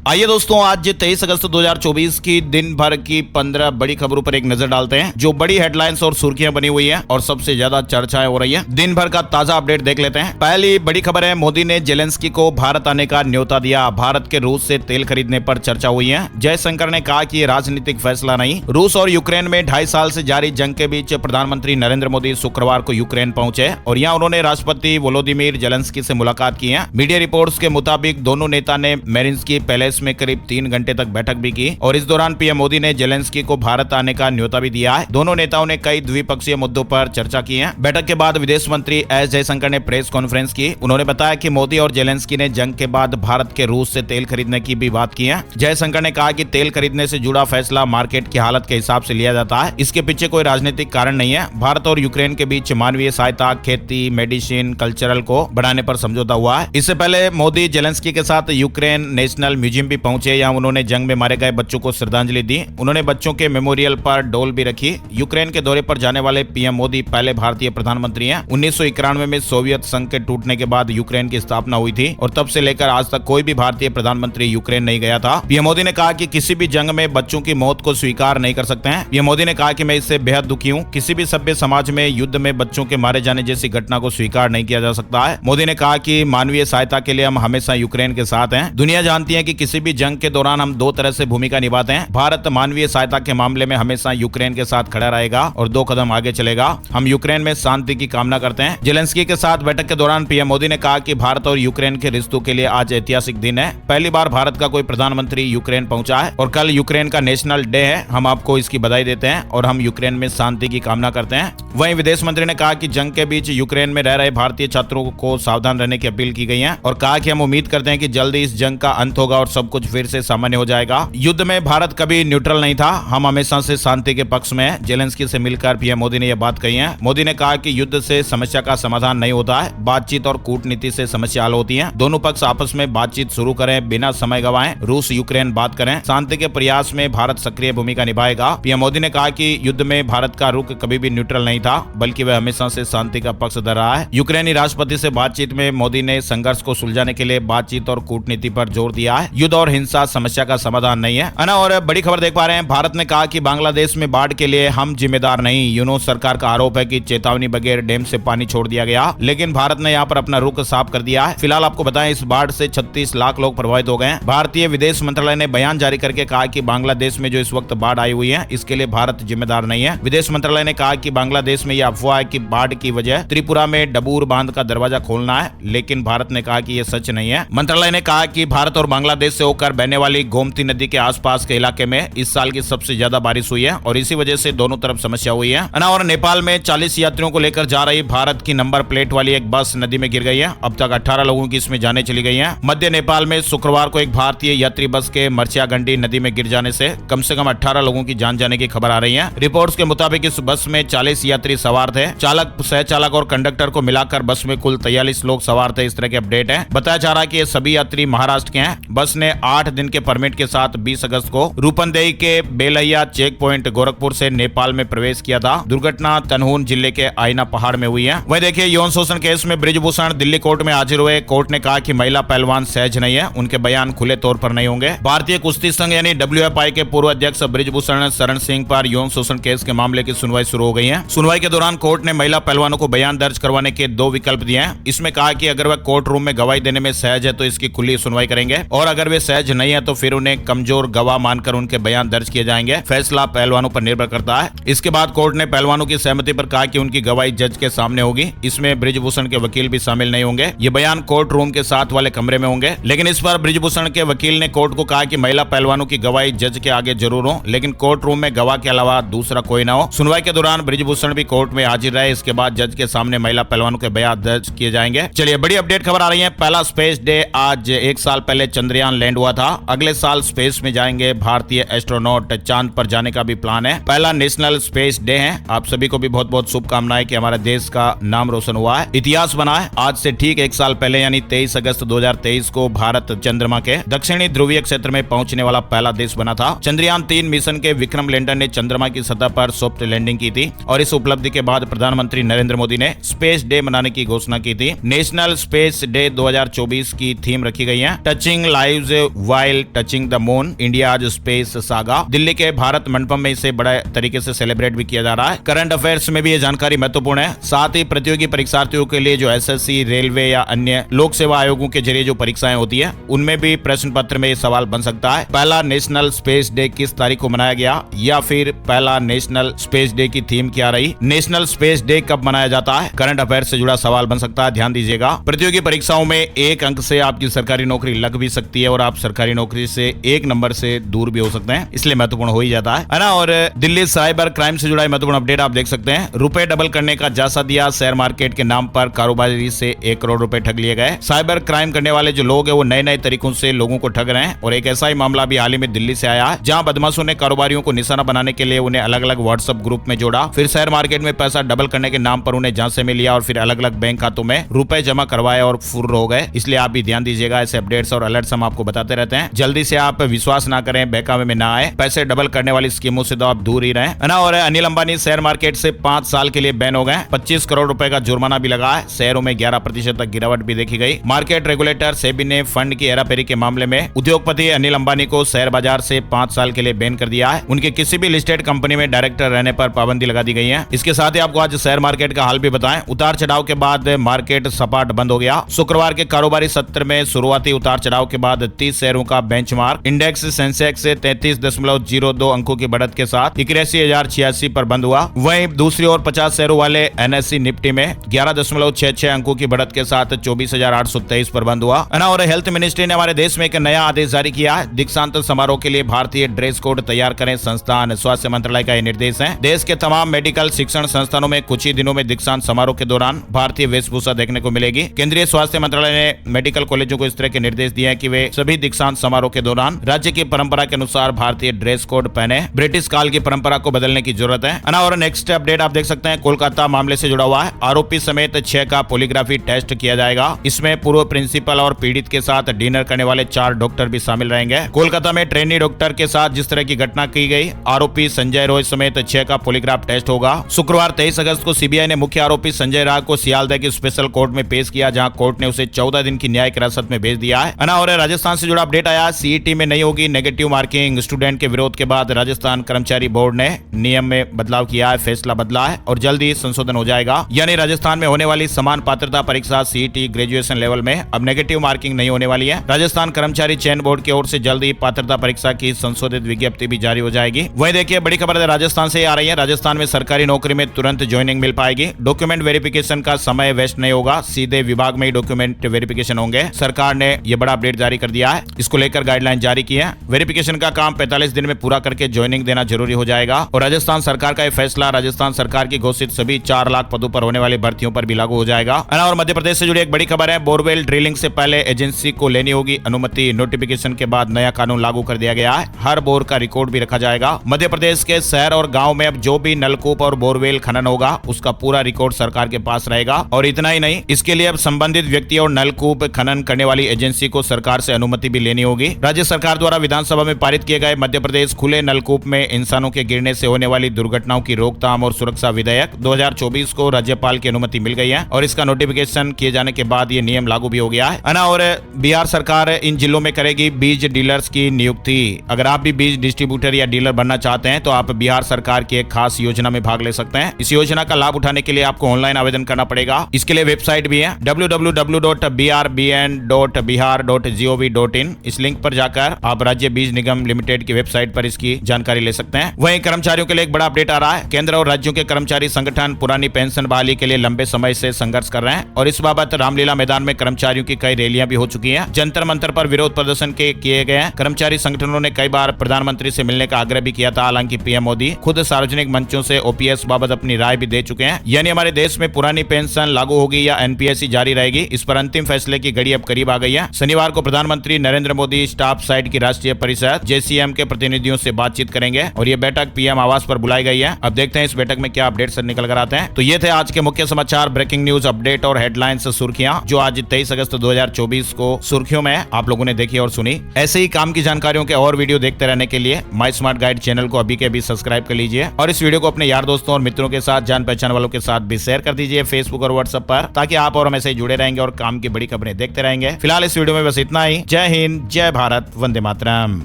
आइए दोस्तों, आज 23 अगस्त 2024 की दिन भर की 15 बड़ी खबरों पर एक नजर डालते हैं जो बड़ी हेडलाइंस और सुर्खियां बनी हुई हैं और सबसे ज्यादा चर्चाएं हो रही हैं। दिन भर का ताजा अपडेट देख लेते हैं। पहली बड़ी खबर है, मोदी ने जेलेंस्की को भारत आने का न्योता दिया। भारत के रूस से तेल खरीदने पर चर्चा हुई है। जयशंकर ने कहा कि ये राजनीतिक फैसला नहीं। रूस और यूक्रेन में 2.5 साल से जारी जंग के बीच प्रधानमंत्री नरेंद्र मोदी शुक्रवार को यूक्रेन पहुंचे और यहाँ उन्होंने राष्ट्रपति वोलोदिमीर जेलेंस्की से मुलाकात की है। मीडिया रिपोर्ट्स के मुताबिक दोनों नेता ने मेरिन्स्की पैलेस में करीब 3 घंटे तक बैठक भी की और इस दौरान पीएम मोदी ने जेलेंस्की को भारत आने का न्योता भी दिया है। दोनों नेताओं ने कई द्विपक्षीय मुद्दों पर चर्चा की है। बैठक के बाद विदेश मंत्री एस जयशंकर ने प्रेस कॉन्फ्रेंस की। उन्होंने बताया कि मोदी और जेलेंस्की ने जंग के बाद भारत के रूस से तेल खरीदने की भी बात की है। जयशंकर ने कहा कि तेल खरीदने से जुड़ा फैसला मार्केट की हालत के हिसाब से लिया जाता है। इसके पीछे कोई राजनीतिक कारण नहीं है। भारत और यूक्रेन के बीच मानवीय सहायता, खेती, मेडिसिन, कल्चरल को बढ़ाने पर समझौता हुआ है। इससे पहले मोदी जेलेंस्की के साथ यूक्रेन नेशनल म्यूजियम भी पहुंचे। यहाँ उन्होंने जंग में मारे गए बच्चों को श्रद्धांजलि दी। उन्होंने बच्चों के मेमोरियल पर डोल भी रखी। यूक्रेन के दौरे पर जाने वाले पीएम मोदी पहले भारतीय प्रधानमंत्री हैं। 1991 में सोवियत संघ के टूटने के बाद यूक्रेन की स्थापना हुई थी और तब से लेकर आज तक कोई भी भारतीय प्रधानमंत्री यूक्रेन नहीं गया था। पीएम मोदी ने कहा कि किसी भी जंग में बच्चों की मौत को स्वीकार नहीं कर सकते हैं। पीएम मोदी ने कहा कि मैं इससे बेहद दुखी हूँ। किसी भी सभ्य समाज में युद्ध में बच्चों के मारे जाने जैसी घटना को स्वीकार नहीं किया जा सकता है। मोदी ने कहा कि मानवीय सहायता के लिए हम हमेशा यूक्रेन के साथ हैं। दुनिया जानती है कि किसी भी जंग के दौरान हम 2 तरह से भूमिका निभाते हैं। भारत मानवीय सहायता के मामले में हमेशा यूक्रेन के साथ खड़ा रहेगा और 2 कदम आगे चलेगा। हम यूक्रेन में शांति की कामना करते हैं। जेलेंस्की के साथ बैठक के दौरान पीएम मोदी ने कहा कि भारत और यूक्रेन के रिश्तों के लिए आज ऐतिहासिक दिन है। पहली बार भारत का कोई प्रधानमंत्री यूक्रेन पहुंचा है और कल यूक्रेन का नेशनल डे है। हम आपको इसकी बधाई देते हैं और हम यूक्रेन में शांति की कामना करते हैं। वहीं विदेश मंत्री ने कहा कि जंग के बीच यूक्रेन में रह रहे भारतीय छात्रों को सावधान रहने की अपील की गई है और कहा कि हम उम्मीद करते हैं कि जल्दी इस जंग का अंत होगा और सब कुछ फिर से सामान्य हो जाएगा। युद्ध में भारत कभी न्यूट्रल नहीं था। हम हमेशा से शांति के पक्ष में हैं। जेलेंस्की से मिलकर पीएम मोदी ने यह बात कही है। मोदी ने कहा कि युद्ध से समस्या का समाधान नहीं होता है, बातचीत और कूटनीति से समस्या हल होती है। दोनों पक्ष आपस में बातचीत शुरू करें, बिना समय गवाएं। रूस यूक्रेन बात करें। शांति के प्रयास में भारत सक्रिय भूमिका निभाएगा। पीएम मोदी ने कहा कि युद्ध में भारत का रुख कभी भी न्यूट्रल नहीं था, बल्कि वह हमेशा से शांति का पक्ष धर रहा है। यूक्रेनी राष्ट्रपति से बातचीत में मोदी ने संघर्ष को सुलझाने के लिए बातचीत और कूटनीति पर जोर दिया है। युद्ध और हिंसा समस्या का समाधान नहीं है ना। और बड़ी खबर देख पा रहे हैं, भारत ने कहा कि बांग्लादेश में बाढ़ के लिए हम जिम्मेदार नहीं। यूनूस सरकार का आरोप है कि चेतावनी बगैर डैम से पानी छोड़ दिया गया, लेकिन भारत ने यहाँ पर अपना रुख साफ कर दिया है। फिलहाल आपको बताएं, इस बाढ़ से 36 लाख लोग प्रभावित हो गए हैं। भारतीय विदेश मंत्रालय ने बयान जारी करके कहा कि बांग्लादेश में जो इस वक्त बाढ़ आई हुई है, इसके लिए भारत जिम्मेदार नहीं है। विदेश मंत्रालय ने कहा कि बांग्लादेश में यह अफवाह है कि बाढ़ की वजह त्रिपुरा में डबूर बांध का दरवाजा खोलना है, लेकिन भारत ने कहा कि यह सच नहीं है। मंत्रालय ने कहा कि भारत और बांग्लादेश से होकर बहने वाली गोमती नदी के आसपास के इलाके में इस साल की सबसे ज्यादा बारिश हुई है और इसी वजह से दोनों तरफ समस्या हुई है। और नेपाल में 40 यात्रियों को लेकर जा रही भारत की नंबर प्लेट वाली एक बस नदी में गिर गई है। अब तक 18 लोगों की इसमें जाने चली गई हैं। मध्य नेपाल में शुक्रवार को एक भारतीय यात्री बस के मर्चियागंडी नदी में गिर जाने से कम 18 लोगों की जान जाने की खबर आ रही है। रिपोर्ट्स के मुताबिक इस बस में 40 यात्री सवार थे। चालक, सहचालक और कंडक्टर को मिलाकर बस में कुल 43 लोग सवार थे। इस तरह के अपडेट है। बताया जा रहा है कि ये सभी यात्री महाराष्ट्र के हैं। बस ने 8 दिन के परमिट के साथ 20 अगस्त को रूपंदेही के बेलैया चेक पॉइंट गोरखपुर से नेपाल में प्रवेश किया था। दुर्घटना तनहून जिले के आईना पहाड़ में हुई है। वहीं देखिए, यौन शोषण केस में बृजभूषण दिल्ली कोर्ट में हाजिर हुए। कोर्ट ने कहा कि महिला पहलवान सहज नहीं है, उनके बयान खुले तौर पर नहीं होंगे। भारतीय कुश्ती संघ यानी WFI के पूर्व अध्यक्ष बृजभूषण शरण सिंह पर यौन शोषण केस के मामले की सुनवाई शुरू हो गई है। सुनवाई के दौरान कोर्ट ने महिला पहलवानों को बयान दर्ज करवाने के 2 विकल्प दिए हैं। इसमें कहा कि अगर वह कोर्ट रूम में गवाही देने में सहज है तो इसकी खुली सुनवाई करेंगे और अगर वे सहज नहीं है तो फिर उन्हें कमजोर गवाह मानकर उनके बयान दर्ज किए जाएंगे। फैसला पहलवानों पर निर्भर करता है। इसके बाद कोर्ट ने पहलवानों की सहमति पर कहा कि उनकी गवाही जज के सामने होगी। इसमें बृजभूषण के वकील भी शामिल नहीं होंगे। ये बयान कोर्ट रूम के साथ वाले कमरे में होंगे। लेकिन इस पर बृजभूषण के वकील ने कोर्ट को कहा कि महिला पहलवानों की गवाही जज के आगे जरूर हो, लेकिन कोर्ट रूम में गवाह के अलावा दूसरा कोई ना हो। सुनवाई के दौरान बृजभूषण भी कोर्ट में हाजिर रहे। इसके बाद जज के सामने महिला पहलवानों के बयान दर्ज किए जाएंगे। चलिए, बड़ी अपडेट खबर आ रही है। पहला स्पेस डे आज 1 साल पहले चंद्रयान लैंड हुआ था। अगले साल स्पेस में जाएंगे भारतीय एस्ट्रोनॉट। चांद पर जाने का भी प्लान है। पहला नेशनल स्पेस डे है। आप सभी को भी बहुत बहुत शुभकामनाएं कि हमारे देश का नाम रोशन हुआ है, इतिहास बना है। आज से ठीक 1 साल पहले यानी 23 अगस्त 2023 को भारत चंद्रमा के दक्षिणी ध्रुवीय क्षेत्र में पहुंचने वाला पहला देश बना था। चंद्रयान 3 मिशन के विक्रम लैंडर ने चंद्रमा की सतह पर सॉफ्ट लैंडिंग की थी और इस उपलब्धि के बाद प्रधानमंत्री नरेंद्र मोदी ने स्पेस डे मनाने की घोषणा की थी। नेशनल स्पेस डे 2024 की थीम रखी गई है touching lives news while touching the moon, India आज स्पेस सागा। दिल्ली के भारत मंडपम में इसे बड़े तरीके से सेलिब्रेट भी किया जा रहा है। करंट अफेयर्स में भी ये जानकारी महत्वपूर्ण है। साथ ही प्रतियोगी परीक्षार्थियों के लिए जो एसएससी, रेलवे या अन्य लोक सेवा आयोगों के जरिए जो परीक्षाएं होती है उनमें भी प्रश्न पत्र में ये सवाल बन सकता है। पहला नेशनल स्पेस डे किस तारीख को मनाया गया, या फिर पहला नेशनल स्पेस डे की थीम क्या रही, नेशनल स्पेस डे कब मनाया जाता है, करंट अफेयर से जुड़ा सवाल बन सकता है, ध्यान दीजिएगा। प्रतियोगी परीक्षाओं में 1 अंक से आपकी सरकारी नौकरी लग भी सकती है और आप सरकारी नौकरी से 1 नंबर से दूर भी हो सकते हैं, इसलिए महत्वपूर्ण हो ही जाता है ना। और दिल्ली साइबर क्राइम से जुड़ा महत्वपूर्ण अपडेट आप देख सकते हैं। रुपए डबल करने का जासा दिया, शेयर मार्केट के नाम पर कारोबारी से 1 करोड़ रुपए ठग लिए गए। साइबर क्राइम करने वाले जो लोग हैं वो नए नए तरीकों से लोगों को ठग रहे हैं और एक ऐसा ही मामला भी हाल ही में दिल्ली से आया है, जहां बदमाशों ने कारोबारियों को निशाना बनाने के लिए उन्हें अलग अलग व्हाट्सएप ग्रुप में जोड़ा, फिर शेयर मार्केट में पैसा डबल करने के नाम पर उन्हें झांसे में लिया और फिर अलग अलग बैंक खातों में रुपए जमा करवाए और फुर्र हो गए। इसलिए आप भी ध्यान दीजिएगा, ऐसे अपडेट्स और अलर्ट्स हम आपको बताते रहते हैं। जल्दी से आप विश्वास ना करें, बहकावे में ना आए, पैसे डबल करने वाली स्कीमों से तो आप दूर ही रहें, है ना। और अनिल अंबानी शेयर मार्केट से 5 साल के लिए बैन हो गए। 25 करोड़ रुपए का जुर्माना भी लगा है। शेयरों में 11% तक गिरावट भी देखी गई। मार्केट रेगुलेटर सेबी ने फंड की हेराफेरी के मामले में उद्योगपति अनिल अंबानी को शेयर बाजार से 5 साल के लिए बैन कर दिया है। उनके किसी भी लिस्टेड कंपनी में डायरेक्टर रहने पर पाबंदी लगा दी गई है। इसके साथ ही आपको आज शेयर मार्केट का हाल भी बताएं। उतार चढ़ाव के बाद मार्केट सपाट बंद हो गया। शुक्रवार के कारोबारी सत्र में शुरुआती उतार चढ़ाव के बाद 30 शेयरों का बेंचमार्क इंडेक्स सेंसेक्स से 33.02 अंकों की बढ़त के साथ 81,086 पर बंद हुआ। वहीं दूसरी ओर 50 शेयरों वाले एनएससी निफ्टी में 11.66 अंकों की बढ़त के साथ 24,823 पर बंद हुआ, है ना। और हेल्थ मिनिस्ट्री ने हमारे देश में एक नया आदेश जारी किया है। दीक्षांत समारोह के लिए भारतीय ड्रेस कोड तैयार करें संस्थान, स्वास्थ्य मंत्रालय का यह निर्देश है। देश के तमाम मेडिकल शिक्षण संस्थानों में कुछ ही दिनों में दीक्षांत समारोह के दौरान भारतीय वेशभूषा देखने को मिलेगी। केंद्रीय स्वास्थ्य मंत्रालय ने मेडिकल कॉलेजों को इस तरह के निर्देश दिए हैं कि वे सभी दीक्षांत समारोह के दौरान राज्य की परंपरा के अनुसार भारतीय ड्रेस कोड पहने। ब्रिटिश काल की परंपरा को बदलने की जरूरत है ना। और नेक्स्ट अपडेट आप देख सकते हैं, कोलकाता मामले से जुड़ा हुआ है। आरोपी समेत 6 का पॉलीग्राफी टेस्ट किया जाएगा। इसमें पूर्व प्रिंसिपल और पीड़ित के साथ डिनर करने वाले 4 डॉक्टर भी शामिल रहेंगे। कोलकाता में ट्रेनी डॉक्टर के साथ जिस तरह की घटना की गई, आरोपी संजय रॉय समेत 6 का पॉलीग्राफ टेस्ट होगा। शुक्रवार 23 अगस्त को सीबीआई ने मुख्य आरोपी संजय राय को सियालदह की स्पेशल कोर्ट में पेश किया, जहां कोर्ट ने उसे 14 दिन की न्यायिक हिरासत में भेज दिया है ना। और राजस्थान से जुड़ा अपडेट आया, सीईटी में नहीं होगी नेगेटिव मार्किंग। स्टूडेंट के विरोध के बाद राजस्थान कर्मचारी बोर्ड ने नियम में बदलाव किया है, फैसला बदला है और जल्द ही संशोधन हो जाएगा। यानी राजस्थान में होने वाली समान पात्रता परीक्षा सीईटी ग्रेजुएशन लेवल में अब नेगेटिव मार्किंग नहीं होने वाली है। राजस्थान कर्मचारी चयन बोर्ड की ओर से जल्द ही पात्रता परीक्षा की संशोधित विज्ञप्ति भी जारी हो जाएगी। वही देखिए, बड़ी खबर राजस्थान से आ रही है। राजस्थान में सरकारी नौकरी में तुरंत ज्वाइनिंग मिल पाएगी। डॉक्यूमेंट वेरिफिकेशन का समय वेस्ट नहीं होगा, सीधे विभाग में ही डॉक्यूमेंट वेरिफिकेशन होंगे। सरकार ने यह बड़ा अपडेट जारी कर दिया है। इसको लेकर गाइडलाइन जारी की है। वेरिफिकेशन का काम 45 दिन में पूरा करके ज्वाइनिंग देना जरूरी हो जाएगा। और राजस्थान सरकार का यह फैसला राजस्थान सरकार की घोषित सभी 4 लाख पदों पर होने वाली भर्तियों पर भी लागू हो जाएगा। और मध्य प्रदेश से जुड़ी एक बड़ी खबर है, बोरवेल ड्रिलिंग से पहले एजेंसी को लेनी होगी अनुमति। नोटिफिकेशन के बाद नया कानून लागू कर दिया गया है। हर बोर का रिकॉर्ड भी रखा जाएगा। मध्य प्रदेश के शहर और गांव में अब जो भी नलकूप और बोरवेल खनन होगा उसका पूरा रिकॉर्ड सरकार के पास रहेगा। और इतना ही नहीं, इसके लिए अब संबंधित व्यक्ति और नलकूप खनन करने वाली एजेंसी को सरकार से अनुमति भी लेनी होगी। राज्य सरकार द्वारा विधानसभा में पारित किए गए मध्य प्रदेश खुले नलकूप में इंसानों के गिरने से होने वाली दुर्घटनाओं की रोकथाम और सुरक्षा विधेयक 2024 को राज्यपाल की अनुमति मिल गई है और इसका नोटिफिकेशन किए जाने के बाद ये नियम लागू भी हो गया है ना। और बिहार सरकार इन जिलों में करेगी बीज डीलर्स की नियुक्ति। अगर आप भी बीज डिस्ट्रीब्यूटर या डीलर बनना चाहते हैं तो आप बिहार सरकार की एक खास योजना में भाग ले सकते हैं। इस योजना का लाभ उठाने के लिए आपको ऑनलाइन आवेदन करना पड़ेगा। इसके लिए वेबसाइट भी है www.brbn.bihar.gov.in। इस लिंक पर जाकर आप राज्य बीज निगम लिमिटेड की वेबसाइट पर इसकी जानकारी ले सकते हैं। वहीं कर्मचारियों के लिए एक बड़ा अपडेट आ रहा है। केंद्र और राज्यों के कर्मचारी संगठन पुरानी पेंशन बहाली के लिए लंबे समय से संघर्ष कर रहे हैं और इस बाबत रामलीला मैदान में कर्मचारियों की कई रैलियां भी हो चुकी हैं। जंतर मंतर पर विरोध प्रदर्शन किए गए हैं। कर्मचारी संगठनों ने कई बार प्रधानमंत्री से मिलने का आग्रह भी किया था। हालांकि पीएम मोदी खुद सार्वजनिक मंचों से ओपीएस बाबत अपनी राय भी दे चुके हैं। यानी हमारे देश में पुरानी पेंशन लागू होगी या एनपीएस ही जारी रहेगी, इस पर अंतिम फैसले की घड़ी अब करीब आ गई है। शनिवार को प्रधानमंत्री नरेंद्र मोदी स्टाफ साइट की राष्ट्रीय परिषद जेसीएम के प्रतिनिधियों से बातचीत करेंगे और ये बैठक पीएम आवास पर बुलाई गई है। अब देखते हैं इस बैठक में क्या अपडेट्स निकल कर आते हैं। तो ये थे आज के मुख्य समाचार, ब्रेकिंग न्यूज अपडेट और हेडलाइंस सुर्खियां जो आज 23 अगस्त 2024 को सुर्खियों में आप लोगों ने देखी और सुनी। ऐसे ही काम की जानकारियों के और वीडियो देखते रहने के लिए माई स्मार्ट गाइड चैनल को अभी के अभी सब्सक्राइब कर लीजिए और इस वीडियो को अपने यार दोस्तों और मित्रों के साथ, जान पहचान वालों के साथ भी शेयर कर दीजिए फेसबुक और व्हाट्सएप पर, ताकि आप और हम ऐसे ही जुड़े रहेंगे और काम की बड़ी खबरें देखते रहेंगे। फिलहाल इस वीडियो में बस इतना ही। जय जय हिंद, जय भारत, वंदे मातरम।